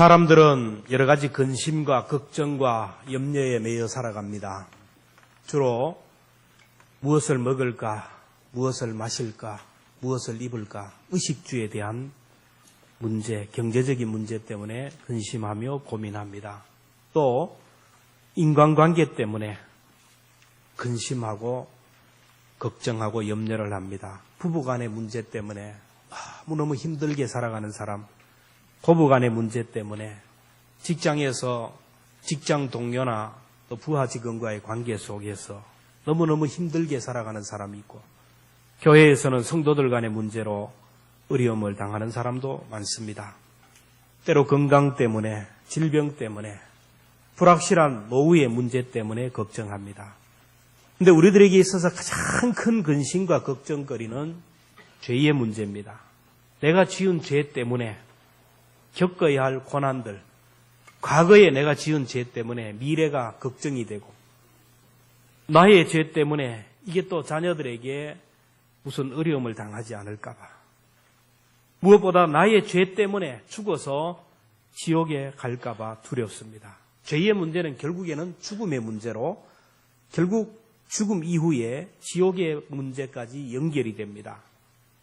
사람들은 여러 가지 근심과 걱정과 염려에 매여 살아갑니다. 주로 무엇을 먹을까, 무엇을 마실까, 무엇을 입을까, 의식주에 대한 문제, 경제적인 문제 때문에 근심하며 고민합니다. 또 인간관계 때문에 근심하고 걱정하고 염려를 합니다. 부부간의 문제 때문에 너무 힘들게 살아가는 사람, 고부간의 문제 때문에 직장에서 직장 동료나 또 부하 직원과의 관계 속에서 너무너무 힘들게 살아가는 사람이 있고, 교회에서는 성도들 간의 문제로 어려움을 당하는 사람도 많습니다. 때로 건강 때문에, 질병 때문에, 불확실한 노후의 문제 때문에 걱정합니다. 그런데 우리들에게 있어서 가장 큰 근심과 걱정거리는 죄의 문제입니다. 내가 지은 죄 때문에 겪어야 할 고난들, 과거에 내가 지은 죄 때문에 미래가 걱정이 되고, 나의 죄 때문에 이게 또 자녀들에게 무슨 어려움을 당하지 않을까 봐, 무엇보다 나의 죄 때문에 죽어서 지옥에 갈까 봐 두렵습니다. 죄의 문제는 결국에는 죽음의 문제로, 결국 죽음 이후에 지옥의 문제까지 연결이 됩니다.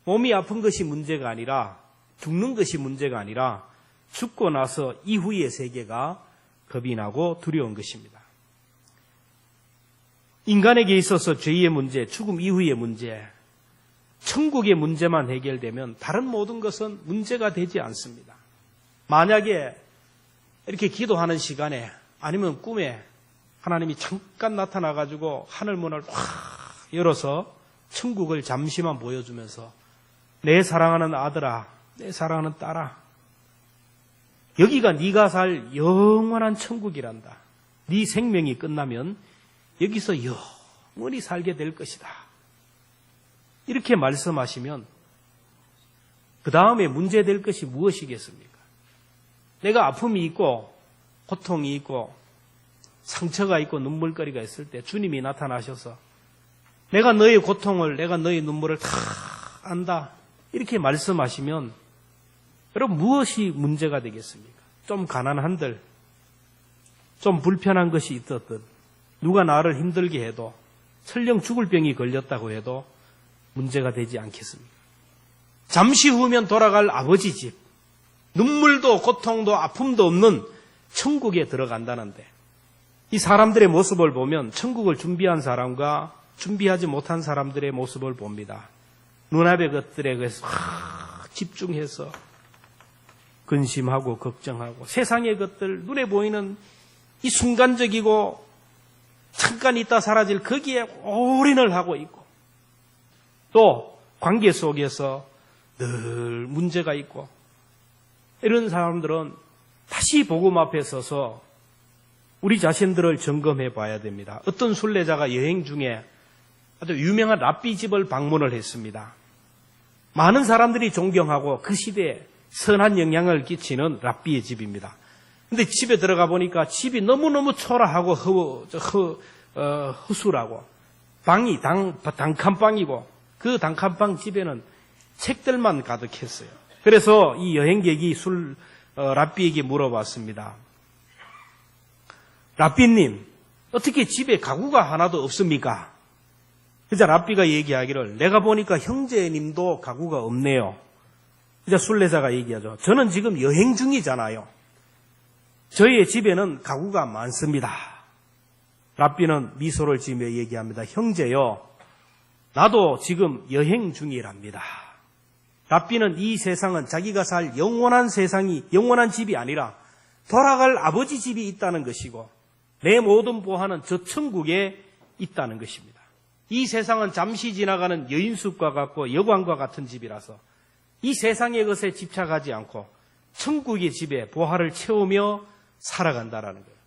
몸이 아픈 것이 문제가 아니라, 죽는 것이 문제가 아니라 죽고 나서 이후의 세계가 겁이 나고 두려운 것입니다. 인간에게 있어서 죄의 문제, 죽음 이후의 문제, 천국의 문제만 해결되면 다른 모든 것은 문제가 되지 않습니다. 만약에 이렇게 기도하는 시간에 아니면 꿈에 하나님이 잠깐 나타나가지고 하늘문을 확 열어서 천국을 잠시만 보여주면서 내 사랑하는 아들아, 내 사랑하는 딸아, 여기가 네가 살 영원한 천국이란다. 네 생명이 끝나면 여기서 영원히 살게 될 것이다. 이렇게 말씀하시면 그 다음에 문제될 것이 무엇이겠습니까? 내가 아픔이 있고 고통이 있고 상처가 있고 눈물거리가 있을 때 주님이 나타나셔서 내가 너의 고통을, 내가 너의 눈물을 다 안다, 이렇게 말씀하시면 여러분 무엇이 문제가 되겠습니까? 좀 가난한들, 좀 불편한 것이 있었든, 누가 나를 힘들게 해도, 설령 죽을 병이 걸렸다고 해도 문제가 되지 않겠습니까? 잠시 후면 돌아갈 아버지 집, 눈물도 고통도 아픔도 없는 천국에 들어간다는데, 이 사람들의 모습을 보면 천국을 준비한 사람과 준비하지 못한 사람들의 모습을 봅니다. 눈앞의 것들에 집중해서 근심하고 걱정하고, 세상의 것들, 눈에 보이는 이 순간적이고 잠깐 있다 사라질 거기에 올인을 하고 있고, 또 관계 속에서 늘 문제가 있고, 이런 사람들은 다시 복음 앞에 서서 우리 자신들을 점검해 봐야 됩니다. 어떤 순례자가 여행 중에 아주 유명한 랍비 집을 방문을 했습니다. 많은 사람들이 존경하고 그 시대에 선한 영향을 끼치는 랍비의 집입니다. 근데 집에 들어가 보니까 집이 너무너무 초라하고 허술하고, 방이 단칸방이고, 그 단칸방 집에는 책들만 가득했어요. 그래서 이 여행객이 랍비에게 물어봤습니다. 랍비님, 어떻게 집에 가구가 하나도 없습니까? 그자 랍비가 얘기하기를, 내가 보니까 형제님도 가구가 없네요. 그자 순례자가 얘기하죠. 저는 지금 여행 중이잖아요. 저희의 집에는 가구가 많습니다. 랍비는 미소를 지으며 얘기합니다. 형제요, 나도 지금 여행 중이랍니다. 랍비는 이 세상은 자기가 살 영원한 세상이, 영원한 집이 아니라 돌아갈 아버지 집이 있다는 것이고, 내 모든 보화는 저 천국에 있다는 것입니다. 이 세상은 잠시 지나가는 여인숙과 같고 여관과 같은 집이라서 이 세상의 것에 집착하지 않고 천국의 집에 보화를 채우며 살아간다라는 거예요.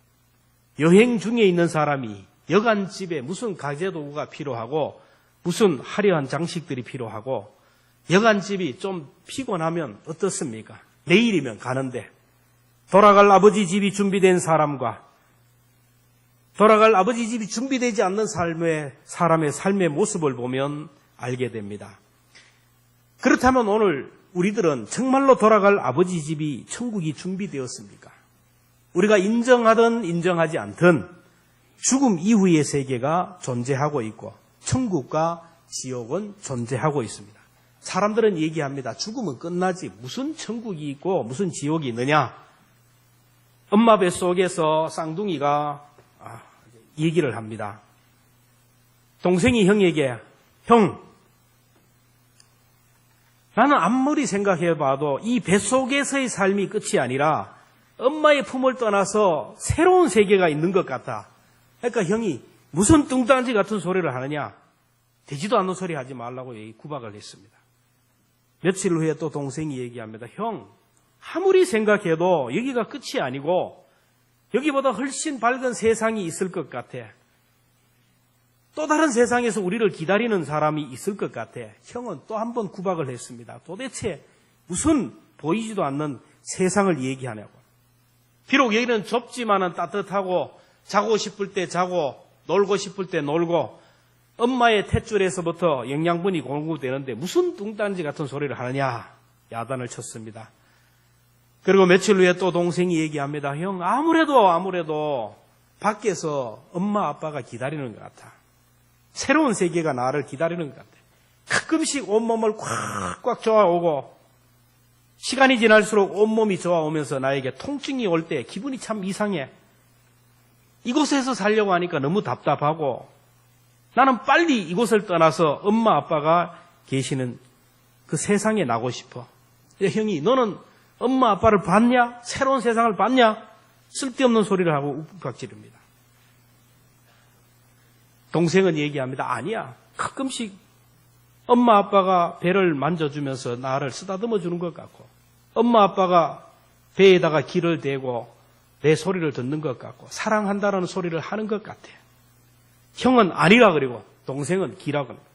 여행 중에 있는 사람이 여관집에 무슨 가재도구가 필요하고 무슨 화려한 장식들이 필요하고, 여관집이 좀 피곤하면 어떻습니까? 내일이면 가는데, 돌아갈 아버지 집이 준비된 사람과 돌아갈 아버지 집이 준비되지 않는 사람의 삶의 모습을 보면 알게 됩니다. 그렇다면 오늘 우리들은 정말로 돌아갈 아버지 집이 천국이 준비되었습니까? 우리가 인정하든 인정하지 않든 죽음 이후의 세계가 존재하고 있고 천국과 지옥은 존재하고 있습니다. 사람들은 얘기합니다. 죽음은 끝나지 무슨 천국이 있고 무슨 지옥이 있느냐. 엄마 뱃속에서 쌍둥이가 얘기를 합니다. 동생이 형에게 형, 나는 아무리 생각해봐도 이 뱃속에서의 삶이 끝이 아니라 엄마의 품을 떠나서 새로운 세계가 있는 것 같다. 그러니까 형이 무슨 뚱딴지 같은 소리를 하느냐. 되지도 않는 소리 하지 말라고 구박을 했습니다. 며칠 후에 또 동생이 얘기합니다. 형, 아무리 생각해도 여기가 끝이 아니고 여기보다 훨씬 밝은 세상이 있을 것 같아. 또 다른 세상에서 우리를 기다리는 사람이 있을 것 같아. 형은 또 한 번 구박을 했습니다. 도대체 무슨 보이지도 않는 세상을 얘기하냐고. 비록 여기는 좁지만은 따뜻하고 자고 싶을 때 자고 놀고 싶을 때 놀고 엄마의 탯줄에서부터 영양분이 공급되는데 무슨 뚱딴지 같은 소리를 하느냐. 야단을 쳤습니다. 그리고 며칠 후에 또 동생이 얘기합니다. 형, 아무래도 밖에서 엄마 아빠가 기다리는 것 같아. 새로운 세계가 나를 기다리는 것 같아. 가끔씩 온몸을 꽉꽉 조아오고 시간이 지날수록 온몸이 조아오면서 나에게 통증이 올 때 기분이 참 이상해. 이곳에서 살려고 하니까 너무 답답하고 나는 빨리 이곳을 떠나서 엄마 아빠가 계시는 그 세상에 나고 싶어. 형이 너는 엄마 아빠를 봤냐? 새로운 세상을 봤냐? 쓸데없는 소리를 하고 욱박지릅니다. 동생은 얘기합니다. 아니야. 가끔씩 엄마 아빠가 배를 만져주면서 나를 쓰다듬어 주는 것 같고 엄마 아빠가 배에다가 기를 대고 내 소리를 듣는 것 같고 사랑한다라는 소리를 하는 것 같아. 형은 아니라 그리고 동생은 기라 그럽니다.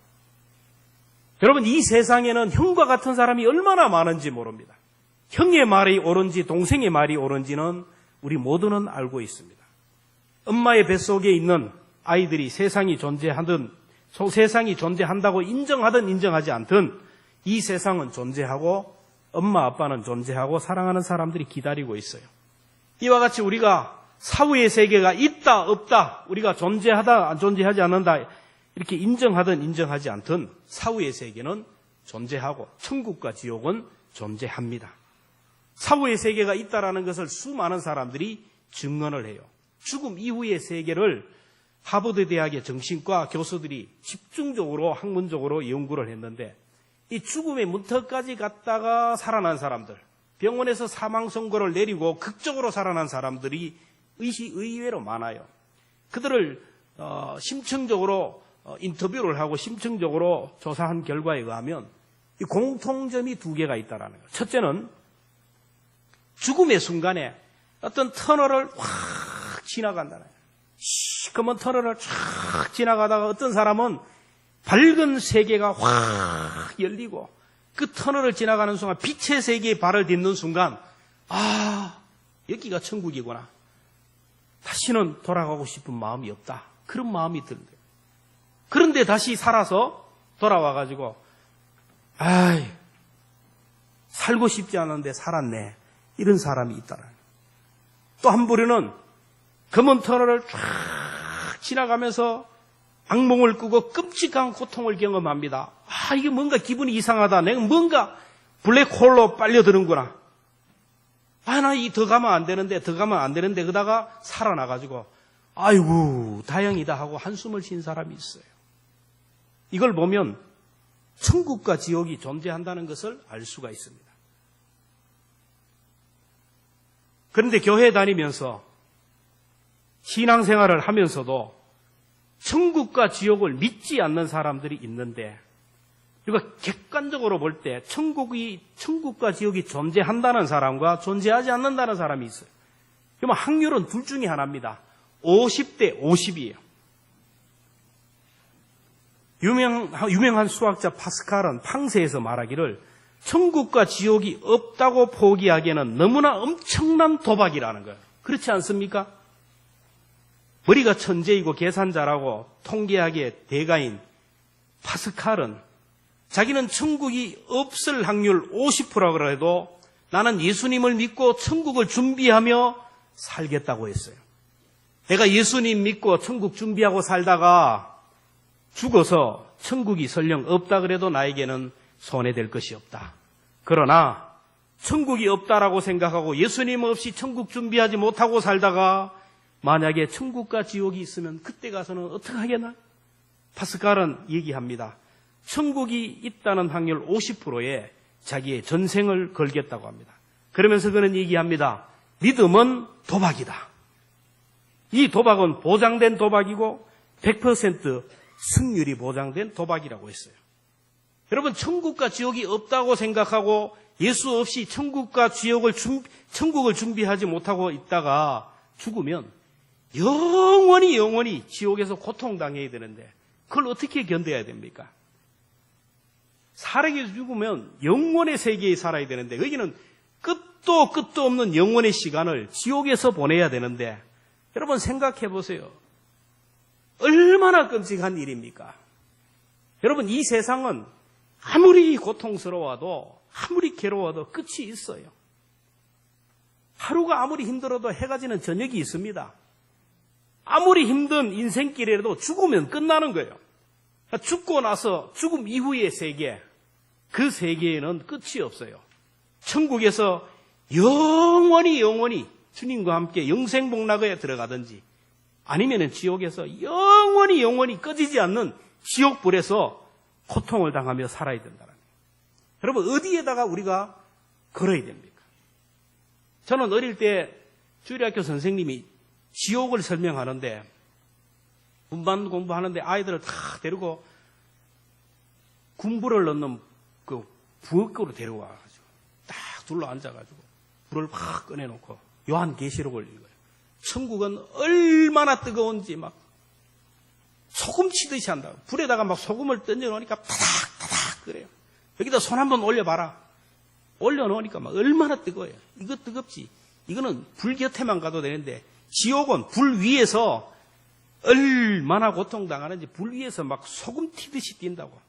여러분, 이 세상에는 형과 같은 사람이 얼마나 많은지 모릅니다. 형의 말이 옳은지 동생의 말이 옳은지는 우리 모두는 알고 있습니다. 엄마의 뱃속에 있는 아이들이 세상이 존재한다고 인정하든 인정하지 않든 이 세상은 존재하고 엄마 아빠는 존재하고 사랑하는 사람들이 기다리고 있어요. 이와 같이 우리가 사후의 세계가 있다 없다 우리가 존재하다 존재하지 않는다 이렇게 인정하든 인정하지 않든 사후의 세계는 존재하고 천국과 지옥은 존재합니다. 사후의 세계가 있다라는 것을 수많은 사람들이 증언을 해요. 죽음 이후의 세계를 하버드 대학의 정신과 교수들이 집중적으로 학문적으로 연구를 했는데 이 죽음의 문턱까지 갔다가 살아난 사람들, 병원에서 사망 선고를 내리고 극적으로 살아난 사람들이 의외로 많아요. 그들을 심층적으로 인터뷰를 하고 심층적으로 조사한 결과에 의하면 이 공통점이 두 개가 있다라는 거예요. 첫째는 죽음의 순간에 어떤 터널을 확 지나간다는 거예요. 시커먼 터널을 쫙 지나가다가 어떤 사람은 밝은 세계가 확 열리고 그 터널을 지나가는 순간 빛의 세계에 발을 딛는 순간 여기가 천국이구나. 다시는 돌아가고 싶은 마음이 없다. 그런 마음이 든대요. 그런데 다시 살아서 돌아와가지고 살고 싶지 않은데 살았네. 이런 사람이 있다는 거예요. 또 한 부류는 검은 터널을 쫙 지나가면서 악몽을 꾸고 끔찍한 고통을 경험합니다. 이게 뭔가 기분이 이상하다. 내가 뭔가 블랙홀로 빨려드는구나. 나 더 가면 안 되는데 그러다가 살아나가지고 아이고 다행이다 하고 한숨을 쉰 사람이 있어요. 이걸 보면 천국과 지옥이 존재한다는 것을 알 수가 있습니다. 그런데 교회 다니면서 신앙생활을 하면서도 천국과 지옥을 믿지 않는 사람들이 있는데 우리가 객관적으로 볼 때 천국과 지옥이 존재한다는 사람과 존재하지 않는다는 사람이 있어요. 그러면 확률은 둘 중에 하나입니다. 50대 50이에요. 유명한 수학자 파스칼은 팡세에서 말하기를 천국과 지옥이 없다고 포기하기에는 너무나 엄청난 도박이라는 거예요. 그렇지 않습니까? 머리가 천재이고 계산 잘하고 통계학의 대가인 파스칼은 자기는 천국이 없을 확률 50%라고 해도 나는 예수님을 믿고 천국을 준비하며 살겠다고 했어요. 내가 예수님 믿고 천국 준비하고 살다가 죽어서 천국이 설령 없다 그래도 나에게는 손해될 것이 없다. 그러나 천국이 없다라고 생각하고 예수님 없이 천국 준비하지 못하고 살다가 만약에 천국과 지옥이 있으면 그때 가서는 어떻게 하겠나? 파스칼은 얘기합니다. 천국이 있다는 확률 50%에 자기의 전생을 걸겠다고 합니다. 그러면서 그는 얘기합니다. 믿음은 도박이다. 이 도박은 보장된 도박이고 100% 승률이 보장된 도박이라고 했어요. 여러분, 천국과 지옥이 없다고 생각하고 예수 없이 천국과 천국을 준비하지 못하고 있다가 죽으면 영원히 지옥에서 고통당해야 되는데 그걸 어떻게 견뎌야 됩니까? 살아계서 죽으면 영원의 세계에 살아야 되는데 여기는 끝도 없는 영원의 시간을 지옥에서 보내야 되는데 여러분 생각해 보세요. 얼마나 끔찍한 일입니까? 여러분, 이 세상은 아무리 고통스러워도 아무리 괴로워도 끝이 있어요. 하루가 아무리 힘들어도 해가 지는 저녁이 있습니다. 아무리 힘든 인생길이라도 죽으면 끝나는 거예요. 죽고 나서 죽음 이후의 세계, 그 세계에는 끝이 없어요. 천국에서 영원히 주님과 함께 영생복락에 들어가든지 아니면 지옥에서 영원히 꺼지지 않는 지옥불에서 고통을 당하며 살아야 된다는 거예요. 여러분, 어디에다가 우리가 걸어야 됩니까? 저는 어릴 때 주일학교 선생님이 지옥을 설명하는데 분반 공부하는데 아이들을 다 데리고 군불을 넣는 그 부엌으로 데려와가지고 딱 둘러 앉아가지고 불을 막 꺼내놓고 요한계시록을 읽어요. 천국은 얼마나 뜨거운지 막 소금 치듯이 한다. 불에다가 막 소금을 던져놓으니까 타닥타닥 그래요. 여기다 손 한번 올려봐라. 올려놓으니까 막 얼마나 뜨거워요. 이거 뜨겁지. 이거는 불 곁에만 가도 되는데 지옥은 불 위에서 얼마나 고통당하는지 불 위에서 막 소금 튀듯이 뛴다고.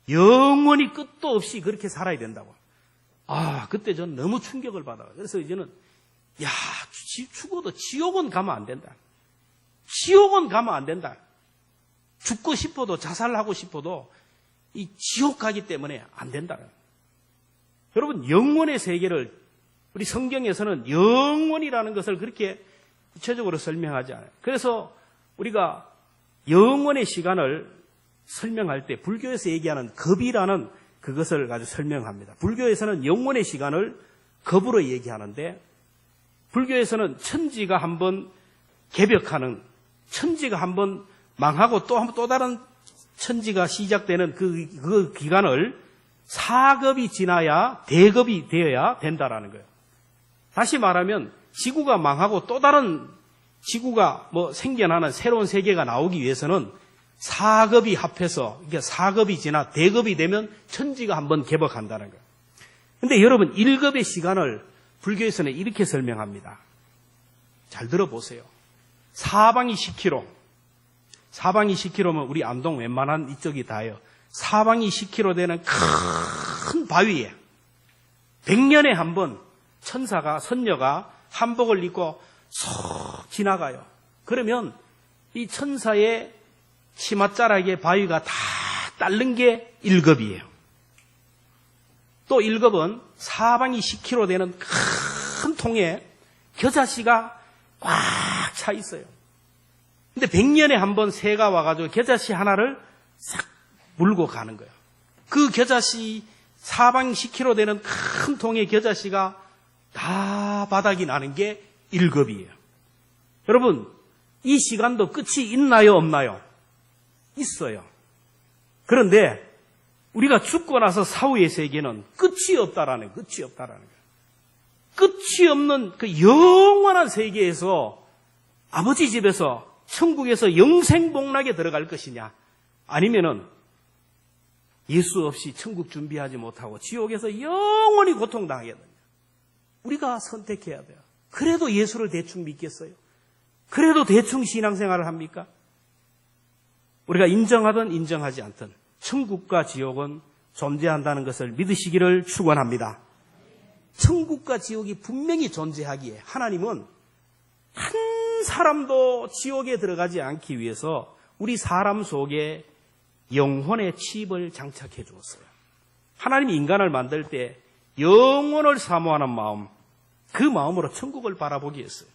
영원히 끝도 없이 그렇게 살아야 된다고. 그때 전 너무 충격을 받아요. 그래서 이제는 죽어도 지옥은 가면 안 된다. 지옥은 가면 안 된다. 죽고 싶어도 자살하고 싶어도 이 지옥 가기 때문에 안 된다. 여러분, 영원의 세계를 우리 성경에서는 영원이라는 것을 그렇게 구체적으로 설명하지 않아요. 그래서 우리가 영원의 시간을 설명할 때 불교에서 얘기하는 겁이라는 그것을 가지고 설명합니다. 불교에서는 영원의 시간을 겁으로 얘기하는데 불교에서는 천지가 한번 개벽하는, 천지가 한번 망하고 또 다른 천지가 시작되는 그 기간을 사겁이 지나야 대겁이 되어야 된다라는 거예요. 다시 말하면 지구가 망하고 또 다른 지구가 생겨나는 새로운 세계가 나오기 위해서는 사겁이 합해서, 그러니까 사겁이 지나 대겁이 되면 천지가 한번 개벽한다는 거예요. 근데 여러분, 1겁의 시간을 불교에서는 이렇게 설명합니다. 잘 들어보세요. 사방이 10km. 사방이 10km면 우리 안동 웬만한 이쪽이 다예요. 사방이 10km 되는 큰 바위에 100년에 한 번 천사가, 선녀가 한복을 입고 쏙 지나가요. 그러면 이 천사의 치맛자락에 바위가 다 따른 게 1겁이에요. 또 1겁은 사방이 10km 되는 큰 통에 겨자씨가 꽉 차 있어요. 근데 100년에 한 번 새가 와가지고 겨자씨 하나를 싹 물고 가는 거예요. 그 겨자씨 사방이 10km 되는 큰 통의 겨자씨가 다 바닥이 나는 게 1겁이에요. 여러분, 이 시간도 끝이 있나요, 없나요? 있어요. 그런데 우리가 죽고 나서 사후의 세계는 끝이 없다라는 거예요. 끝이 없다라는 거예요. 끝이 없는 그 영원한 세계에서 아버지 집에서 천국에서 영생복락에 들어갈 것이냐, 아니면은 예수 없이 천국 준비하지 못하고 지옥에서 영원히 고통당하게 되냐. 우리가 선택해야 돼요. 그래도 예수를 대충 믿겠어요? 그래도 대충 신앙생활을 합니까? 우리가 인정하든 인정하지 않든 천국과 지옥은 존재한다는 것을 믿으시기를 축원합니다. 천국과 지옥이 분명히 존재하기에 하나님은 한 사람도 지옥에 들어가지 않기 위해서 우리 사람 속에 영혼의 칩을 장착해 주었어요. 하나님이 인간을 만들 때 영혼을 사모하는 마음, 그 마음으로 천국을 바라보기 했어요.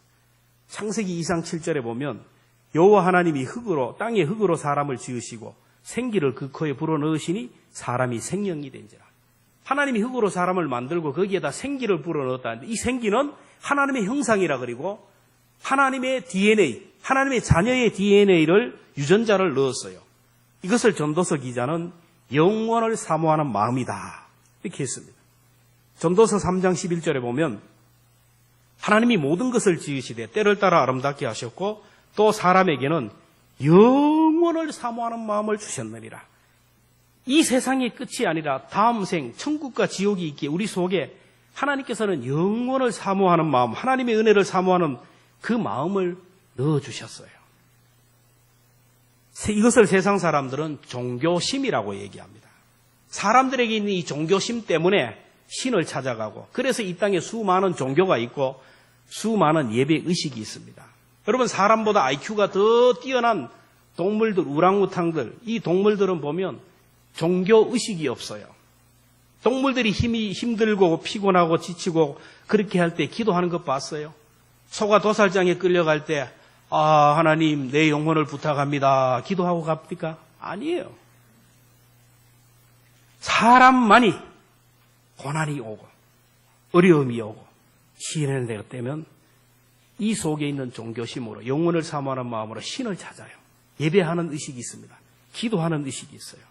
창세기 2장 7절에 보면 여호와 하나님이 땅의 흙으로 사람을 지으시고 생기를 그 코에 불어넣으시니 사람이 생명이 된지라. 하나님이 흙으로 사람을 만들고 거기에다 생기를 불어넣었다는데 이 생기는 하나님의 형상이라 그리고 하나님의 DNA, 하나님의 자녀의 DNA를 유전자를 넣었어요. 이것을 전도서 기자는 영원을 사모하는 마음이다 이렇게 했습니다. 전도서 3장 11절에 보면 하나님이 모든 것을 지으시되 때를 따라 아름답게 하셨고 또 사람에게는 영원을 사모하는 마음을 주셨느니라. 이 세상의 끝이 아니라 다음 생 천국과 지옥이 있기에 우리 속에 하나님께서는 영원을 사모하는 마음, 하나님의 은혜를 사모하는 그 마음을 넣어주셨어요. 이것을 세상 사람들은 종교심이라고 얘기합니다. 사람들에게 있는 이 종교심 때문에 신을 찾아가고 그래서 이 땅에 수많은 종교가 있고 수많은 예배 의식이 있습니다. 여러분 사람보다 IQ가 더 뛰어난 동물들, 우랑우탕들, 이 동물들은 보면 종교 의식이 없어요. 동물들이 힘들고 피곤하고 지치고 그렇게 할 때 기도하는 것 봤어요? 소가 도살장에 끌려갈 때 하나님 내 영혼을 부탁합니다. 기도하고 갑니까? 아니에요. 사람만이 고난이 오고 어려움이 오고 시련의 때가 되면 이 속에 있는 종교심으로 영혼을 사모하는 마음으로 신을 찾아요. 예배하는 의식이 있습니다. 기도하는 의식이 있어요.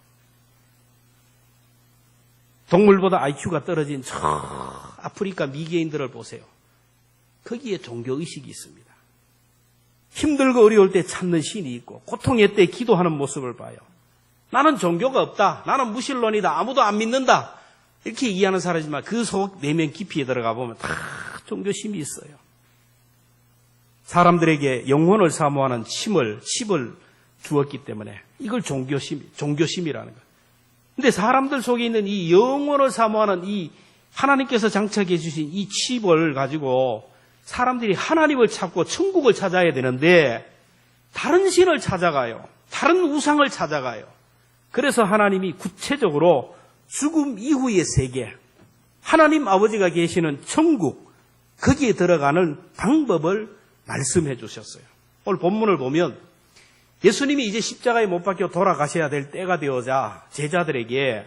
동물보다 IQ가 떨어진 저 아프리카 미개인들을 보세요. 거기에 종교의식이 있습니다. 힘들고 어려울 때 찾는 신이 있고 고통의 때 기도하는 모습을 봐요. 나는 종교가 없다. 나는 무신론이다. 아무도 안 믿는다. 이렇게 이해하는 사람이지만 그 속 내면 깊이에 들어가 보면 다 종교심이 있어요. 사람들에게 영혼을 사모하는 칩을 주었기 때문에 이걸 종교심이라는 거예요. 근데 사람들 속에 있는 이 영혼을 사모하는 이 하나님께서 장착해 주신 이 칩을 가지고 사람들이 하나님을 찾고 천국을 찾아야 되는데 다른 신을 찾아가요. 다른 우상을 찾아가요. 그래서 하나님이 구체적으로 죽음 이후의 세계, 하나님 아버지가 계시는 천국, 거기에 들어가는 방법을 말씀해 주셨어요. 오늘 본문을 보면 예수님이 이제 십자가에 못 박혀 돌아가셔야 될 때가 되어자 제자들에게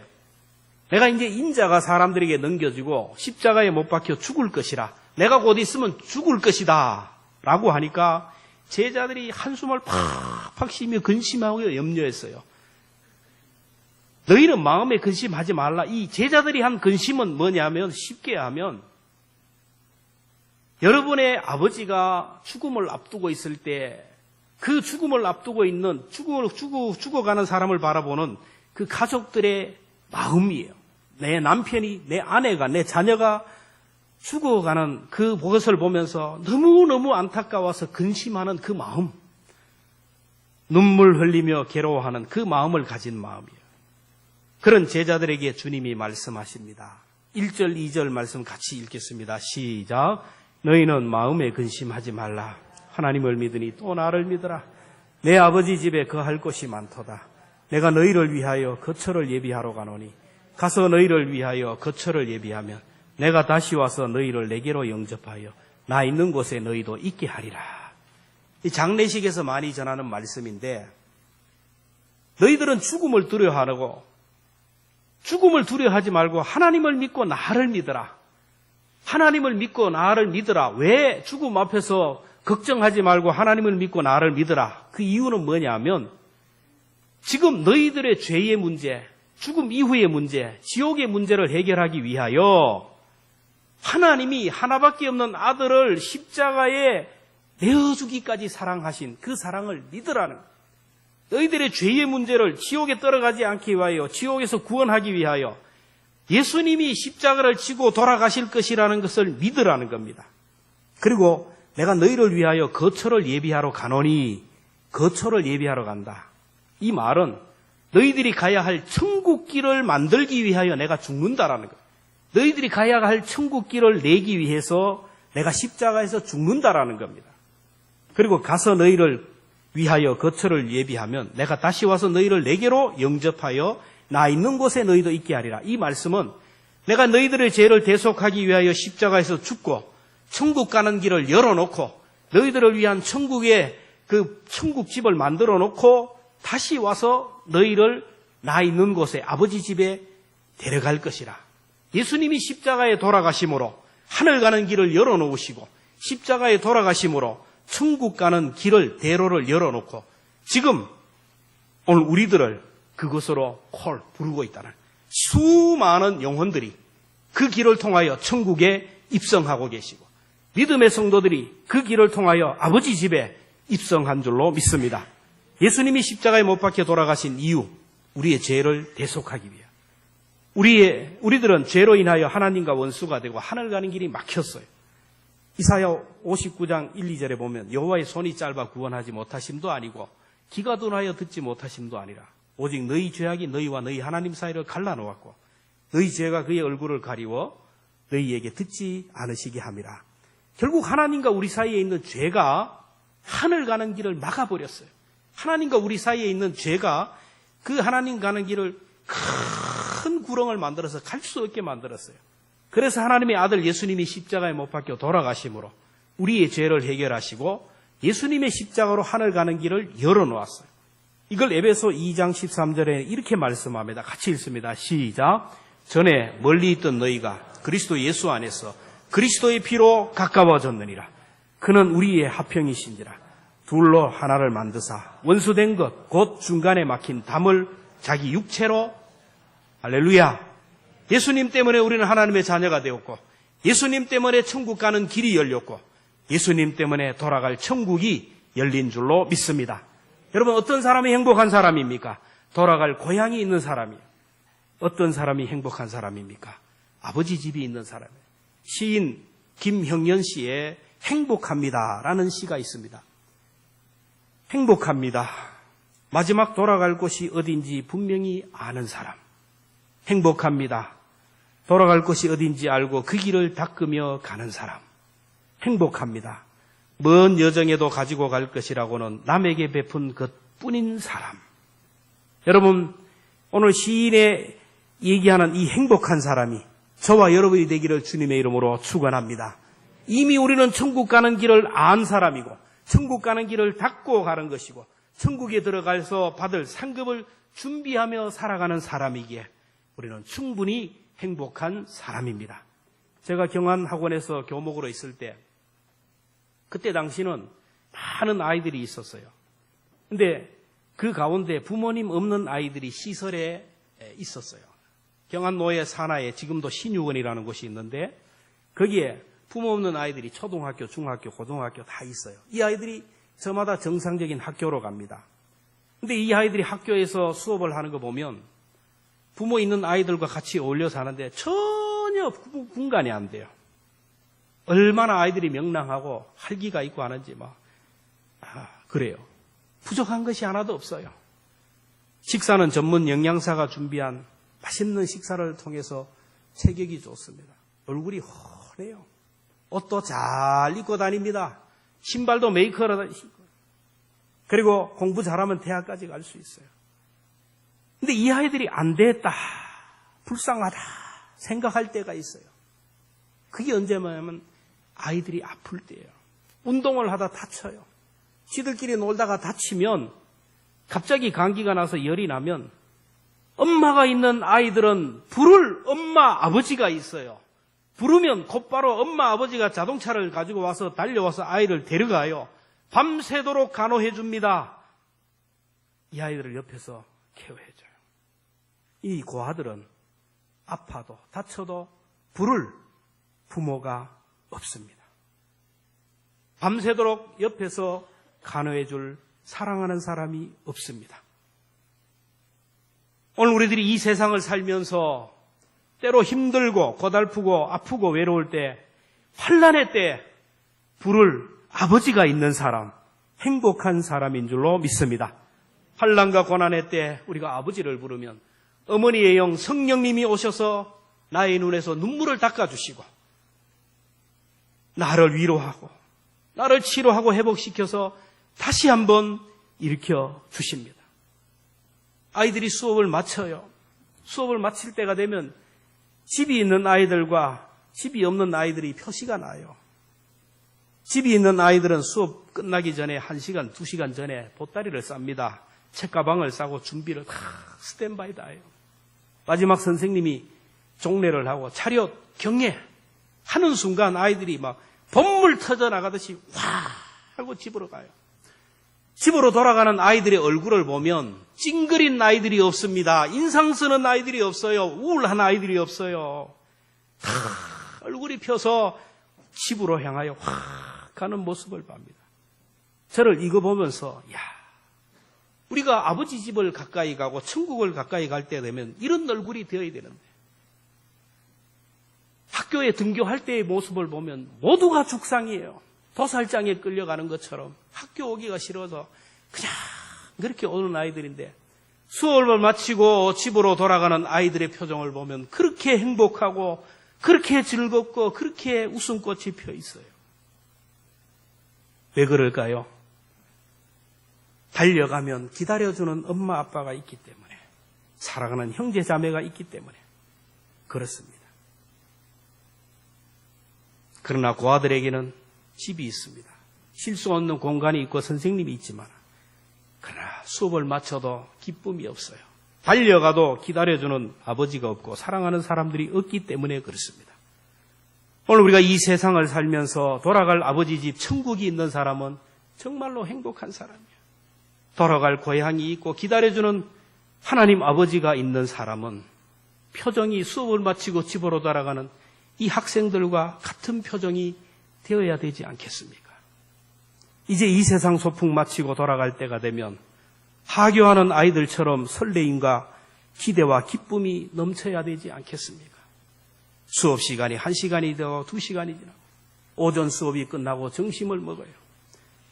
내가 이제 인자가 사람들에게 넘겨지고 십자가에 못 박혀 죽을 것이라. 내가 곧 있으면 죽을 것이다. 라고 하니까 제자들이 한숨을 팍팍 쉬며 근심하고 염려했어요. 너희는 마음에 근심하지 말라. 이 제자들이 한 근심은 뭐냐면 쉽게 하면 여러분의 아버지가 죽음을 앞두고 있을 때 그 죽음을 앞두고 있는 죽어가는 사람을 바라보는 그 가족들의 마음이에요. 내 남편이, 내 아내가, 내 자녀가 죽어가는 그것을 보면서 너무너무 안타까워서 근심하는 그 마음, 눈물 흘리며 괴로워하는 그 마음을 가진 마음이에요. 그런 제자들에게 주님이 말씀하십니다. 1절, 2절 말씀 같이 읽겠습니다. 시작. 너희는 마음에 근심하지 말라. 하나님을 믿으니 또 나를 믿으라. 내 아버지 집에 거할 곳이 많도다. 내가 너희를 위하여 거처를 예비하러 가노니 가서 너희를 위하여 거처를 예비하면 내가 다시 와서 너희를 내게로 영접하여 나 있는 곳에 너희도 있게 하리라. 이 장례식에서 많이 전하는 말씀인데 너희들은 죽음을 두려워하고 죽음을 두려워하지 말고 하나님을 믿고 나를 믿으라. 하나님을 믿고 나를 믿으라. 왜 죽음 앞에서 걱정하지 말고 하나님을 믿고 나를 믿으라. 그 이유는 뭐냐면 지금 너희들의 죄의 문제, 죽음 이후의 문제, 지옥의 문제를 해결하기 위하여 하나님이 하나밖에 없는 아들을 십자가에 내어주기까지 사랑하신 그 사랑을 믿으라는 거예요. 너희들의 죄의 문제를 지옥에 떨어가지 않기 위하여, 지옥에서 구원하기 위하여 예수님이 십자가를 지고 돌아가실 것이라는 것을 믿으라는 겁니다. 그리고 내가 너희를 위하여 거처를 예비하러 가노니, 거처를 예비하러 간다. 이 말은 너희들이 가야 할 천국 길을 만들기 위하여 내가 죽는다라는 거예요. 너희들이 가야 할 천국 길을 내기 위해서 내가 십자가에서 죽는다라는 겁니다. 그리고 가서 너희를 위하여 거처를 예비하면 내가 다시 와서 너희를 내게로 영접하여 나 있는 곳에 너희도 있게 하리라. 이 말씀은 내가 너희들의 죄를 대속하기 위하여 십자가에서 죽고 천국 가는 길을 열어놓고 너희들을 위한 천국의 그 천국집을 만들어 놓고 다시 와서 너희를 나 있는 곳에 아버지 집에 데려갈 것이라. 예수님이 십자가에 돌아가심으로 하늘 가는 길을 열어놓으시고 십자가에 돌아가심으로 천국 가는 길을 대로를 열어놓고 지금 오늘 우리들을 그것으로 부르고 있다는 수많은 영혼들이 그 길을 통하여 천국에 입성하고 계시고 믿음의 성도들이 그 길을 통하여 아버지 집에 입성한 줄로 믿습니다. 예수님이 십자가에 못 박혀 돌아가신 이유, 우리의 죄를 대속하기 위해. 우리들은 죄로 인하여 하나님과 원수가 되고 하늘 가는 길이 막혔어요. 이사야 59장 1, 2절에 보면 여호와의 손이 짧아 구원하지 못하심도 아니고 귀가 둔하여 듣지 못하심도 아니라 오직 너희 죄악이 너희와 너희 하나님 사이를 갈라놓았고 너희 죄가 그의 얼굴을 가리워 너희에게 듣지 않으시게 함이라. 결국 하나님과 우리 사이에 있는 죄가 하늘 가는 길을 막아버렸어요. 하나님과 우리 사이에 있는 죄가 그 하나님 가는 길을 큰 구렁을 만들어서 갈 수 없게 만들었어요. 그래서 하나님의 아들 예수님이 십자가에 못 박혀 돌아가심으로 우리의 죄를 해결하시고 예수님의 십자가로 하늘 가는 길을 열어놓았어요. 이걸 에베소 2장 13절에 이렇게 말씀합니다. 같이 읽습니다. 시작. 전에 멀리 있던 너희가 그리스도 예수 안에서 그리스도의 피로 가까워졌느니라. 그는 우리의 화평이신지라. 둘로 하나를 만드사 원수된 것 곧 중간에 막힌 담을 자기 육체로 할렐루야. 예수님 때문에 우리는 하나님의 자녀가 되었고 예수님 때문에 천국 가는 길이 열렸고 예수님 때문에 돌아갈 천국이 열린 줄로 믿습니다. 여러분 어떤 사람이 행복한 사람입니까? 돌아갈 고향이 있는 사람이에요. 어떤 사람이 행복한 사람입니까? 아버지 집이 있는 사람이에요. 시인 김형연 씨의 행복합니다라는 시가 있습니다. 행복합니다. 마지막 돌아갈 곳이 어딘지 분명히 아는 사람. 행복합니다. 돌아갈 곳이 어딘지 알고 그 길을 닦으며 가는 사람. 행복합니다. 먼 여정에도 가지고 갈 것이라고는 남에게 베푼 것뿐인 사람. 여러분, 오늘 시인의 얘기하는 이 행복한 사람이 저와 여러분이 되기를 주님의 이름으로 축원합니다. 이미 우리는 천국 가는 길을 안 사람이고 천국 가는 길을 닦고 가는 것이고 천국에 들어가서 받을 상급을 준비하며 살아가는 사람이기에 우리는 충분히 행복한 사람입니다. 제가 경안학원에서 교목으로 있을 때 그때 당시는 많은 아이들이 있었어요. 근데 그 가운데 부모님 없는 아이들이 시설에 있었어요. 경안노예 산하에 지금도 신유원이라는 곳이 있는데 거기에 부모 없는 아이들이 초등학교, 중학교, 고등학교 다 있어요. 이 아이들이 저마다 정상적인 학교로 갑니다. 근데 이 아이들이 학교에서 수업을 하는 거 보면 부모 있는 아이들과 같이 어울려 사는데 전혀 분간이 안 돼요. 얼마나 아이들이 명랑하고 활기가 있고 하는지 그래요. 부족한 것이 하나도 없어요. 식사는 전문 영양사가 준비한 맛있는 식사를 통해서 체격이 좋습니다. 얼굴이 훤해요. 옷도 잘 입고 다닙니다. 신발도 메이커로 신고. 그리고 공부 잘하면 대학까지 갈 수 있어요. 근데 이 아이들이 안 됐다, 불쌍하다 생각할 때가 있어요. 그게 언제냐면 아이들이 아플 때예요. 운동을 하다 다쳐요. 지들끼리 놀다가 다치면 갑자기 감기가 나서 열이 나면 엄마가 있는 아이들은 부를 엄마, 아버지가 있어요. 부르면 곧바로 엄마, 아버지가 자동차를 가지고 와서 달려와서 아이를 데려가요. 밤새도록 간호해 줍니다. 이 아이들을 옆에서 케어해줘요. 이 고아들은 아파도 다쳐도 부를 부모가 없습니다. 밤새도록 옆에서 간호해 줄 사랑하는 사람이 없습니다. 오늘 우리들이 이 세상을 살면서 때로 힘들고 고달프고 아프고 외로울 때, 환난의 때 부를 아버지가 있는 사람, 행복한 사람인 줄로 믿습니다. 환난과 고난의 때 우리가 아버지를 부르면 어머니의 영 성령님이 오셔서 나의 눈에서 눈물을 닦아주시고 나를 위로하고 나를 치료하고 회복시켜서 다시 한번 일으켜 주십니다. 아이들이 수업을 마쳐요. 수업을 마칠 때가 되면 집이 있는 아이들과 집이 없는 아이들이 표시가 나요. 집이 있는 아이들은 수업 끝나기 전에 1시간, 2시간 전에 보따리를 쌉니다. 책가방을 싸고 준비를 다 스탠바이다 해요. 마지막 선생님이 종례를 하고 차렷 경례 하는 순간 아이들이 막 번물 터져 나가듯이 와 하고 집으로 가요. 집으로 돌아가는 아이들의 얼굴을 보면 찡그린 아이들이 없습니다. 인상 쓰는 아이들이 없어요. 우울한 아이들이 없어요. 다 얼굴이 펴서 집으로 향하여 확 가는 모습을 봅니다. 저를 이거 보면서 우리가 아버지 집을 가까이 가고 천국을 가까이 갈 때 되면 이런 얼굴이 되어야 되는데 학교에 등교할 때의 모습을 보면 모두가 죽상이에요. 도살장에 끌려가는 것처럼 학교 오기가 싫어서 그냥 그렇게 오는 아이들인데 수업을 마치고 집으로 돌아가는 아이들의 표정을 보면 그렇게 행복하고 그렇게 즐겁고 그렇게 웃음꽃이 펴 있어요. 왜 그럴까요? 달려가면 기다려주는 엄마 아빠가 있기 때문에 사랑하는 형제 자매가 있기 때문에 그렇습니다. 그러나 고아들에게는 집이 있습니다. 쉴 수 없는 공간이 있고 선생님이 있지만 그러나 수업을 마쳐도 기쁨이 없어요. 달려가도 기다려주는 아버지가 없고 사랑하는 사람들이 없기 때문에 그렇습니다. 오늘 우리가 이 세상을 살면서 돌아갈 아버지 집 천국이 있는 사람은 정말로 행복한 사람이에요. 돌아갈 고향이 있고 기다려주는 하나님 아버지가 있는 사람은 표정이 수업을 마치고 집으로 돌아가는 이 학생들과 같은 표정이 되어야 되지 않겠습니까? 이제 이 세상 소풍 마치고 돌아갈 때가 되면 하교하는 아이들처럼 설레임과 기대와 기쁨이 넘쳐야 되지 않겠습니까? 수업 시간이 1시간이 되고 2시간이 지나고 오전 수업이 끝나고 점심을 먹어요.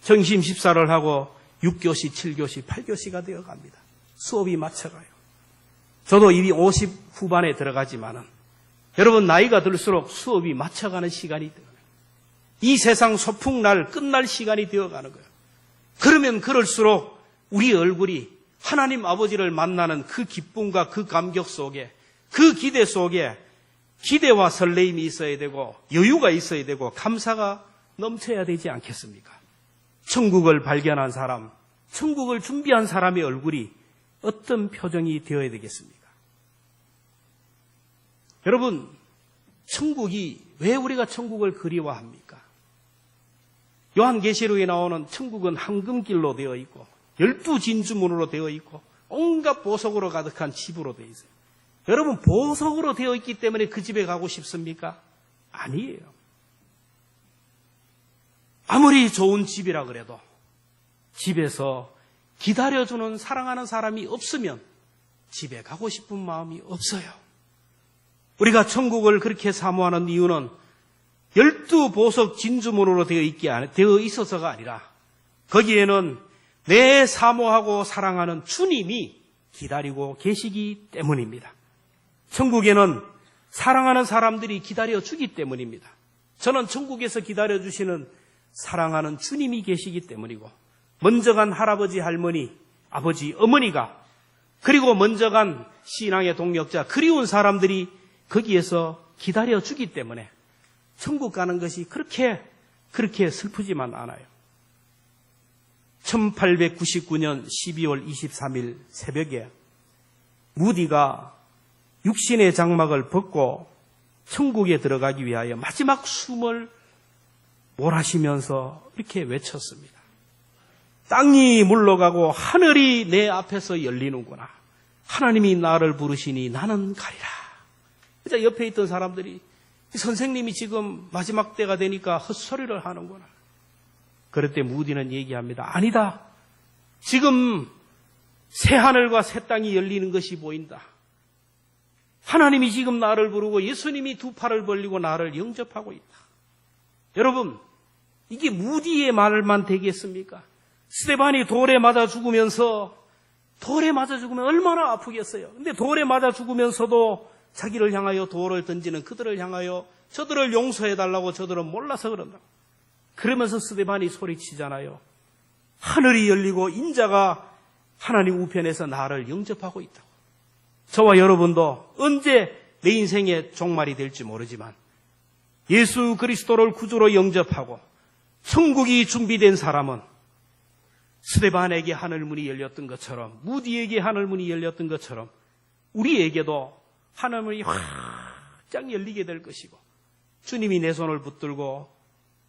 점심 식사를 하고 6교시, 7교시, 8교시가 되어갑니다. 수업이 맞춰가요. 저도 이미 50 후반에 들어가지만은 여러분 나이가 들수록 수업이 맞춰가는 시간이 되어요. 이 세상 소풍날 끝날 시간이 되어가는 거예요. 그러면 그럴수록 우리 얼굴이 하나님 아버지를 만나는 그 기쁨과 그 감격 속에 그 기대 속에 기대와 설레임이 있어야 되고 여유가 있어야 되고 감사가 넘쳐야 되지 않겠습니까? 천국을 발견한 사람, 천국을 준비한 사람의 얼굴이 어떤 표정이 되어야 되겠습니까? 여러분, 천국이 왜 우리가 천국을 그리워합니까? 요한계시록에 나오는 천국은 황금길로 되어 있고 12진주문으로 되어 있고 온갖 보석으로 가득한 집으로 되어 있어요. 여러분 보석으로 되어 있기 때문에 그 집에 가고 싶습니까? 아니에요. 아무리 좋은 집이라 그래도 집에서 기다려주는 사랑하는 사람이 없으면 집에 가고 싶은 마음이 없어요. 우리가 천국을 그렇게 사모하는 이유는 12보석 진주문으로 되어 있어서가 아니라 거기에는 내 사모하고 사랑하는 주님이 기다리고 계시기 때문입니다. 천국에는 사랑하는 사람들이 기다려주기 때문입니다. 저는 천국에서 기다려주시는 사랑하는 주님이 계시기 때문이고 먼저 간 할아버지, 할머니, 아버지, 어머니가 그리고 먼저 간 신앙의 동력자, 그리운 사람들이 거기에서 기다려주기 때문에 천국 가는 것이 그렇게 슬프지만 않아요. 1899년 12월 23일 새벽에 무디가 육신의 장막을 벗고 천국에 들어가기 위하여 마지막 숨을 몰아쉬면서 이렇게 외쳤습니다. 땅이 물러가고 하늘이 내 앞에서 열리는구나. 하나님이 나를 부르시니 나는 가리라. 그래서 옆에 있던 사람들이 선생님이 지금 마지막 때가 되니까 헛소리를 하는구나. 그럴 때 무디는 얘기합니다. 아니다. 지금 새 하늘과 새 땅이 열리는 것이 보인다. 하나님이 지금 나를 부르고 예수님이 두 팔을 벌리고 나를 영접하고 있다. 여러분, 이게 무디의 말만 되겠습니까? 스데반이 돌에 맞아 죽으면서 돌에 맞아 죽으면 얼마나 아프겠어요. 근데 돌에 맞아 죽으면서도 자기를 향하여 돌을 던지는 그들을 향하여 저들을 용서해달라고 저들은 몰라서 그런다고. 그러면서 스데반이 소리치잖아요. 하늘이 열리고 인자가 하나님 우편에서 나를 영접하고 있다고. 저와 여러분도 언제 내 인생의 종말이 될지 모르지만 예수 그리스도를 구주로 영접하고 천국이 준비된 사람은 스데반에게 하늘문이 열렸던 것처럼, 무디에게 하늘문이 열렸던 것처럼 우리에게도 하늘문이 확장 열리게 될 것이고, 주님이 내 손을 붙들고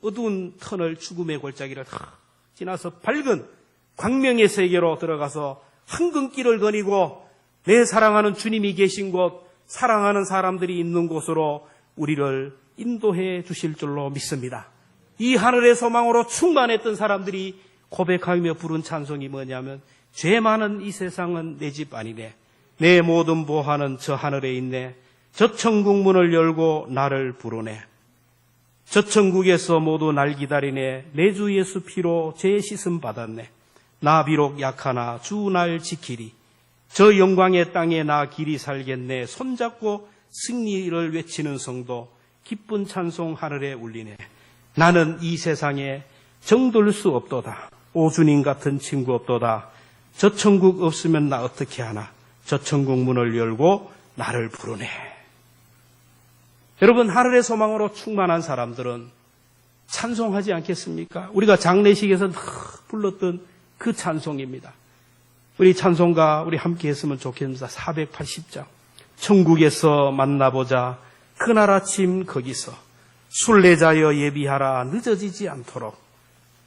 어두운 터널 죽음의 골짜기를 다 지나서 밝은 광명의 세계로 들어가서 황금길을 거니고 내 사랑하는 주님이 계신 곳, 사랑하는 사람들이 있는 곳으로 우리를 인도해 주실 줄로 믿습니다. 이 하늘의 소망으로 충만했던 사람들이 고백하며 부른 찬송이 뭐냐면, 죄 많은 이 세상은 내 집 아니네, 내 모든 보화는 저 하늘에 있네, 저 천국 문을 열고 나를 부르네, 저 천국에서 모두 날 기다리네, 내 주 예수 피로 죄 씻음 받았네, 나 비록 약하나 주 날 지키리, 저 영광의 땅에 나 길이 살겠네, 손잡고 승리를 외치는 성도, 기쁜 찬송 하늘에 울리네. 나는 이 세상에 정들 수 없도다. 오 주님 같은 친구 없도다. 저 천국 없으면 나 어떻게 하나. 저 천국 문을 열고 나를 부르네. 여러분, 하늘의 소망으로 충만한 사람들은 찬송하지 않겠습니까? 우리가 장례식에서 불렀던 그 찬송입니다. 우리 찬송가 우리 함께 했으면 좋겠습니다. 480장. 천국에서 만나보자. 그날 아침 거기서 순례자여 예비하라. 늦어지지 않도록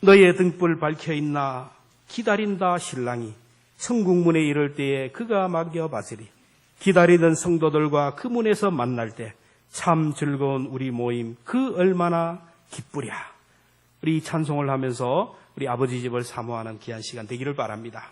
너의 등불 밝혀있나 기다린다 신랑이. 천국문에 이를 때에 그가 맡겨받으리. 기다리던 성도들과 그 문에서 만날 때 참 즐거운 우리 모임 그 얼마나 기쁘랴. 우리 찬송을 하면서 우리 아버지 집을 사모하는 귀한 시간 되기를 바랍니다.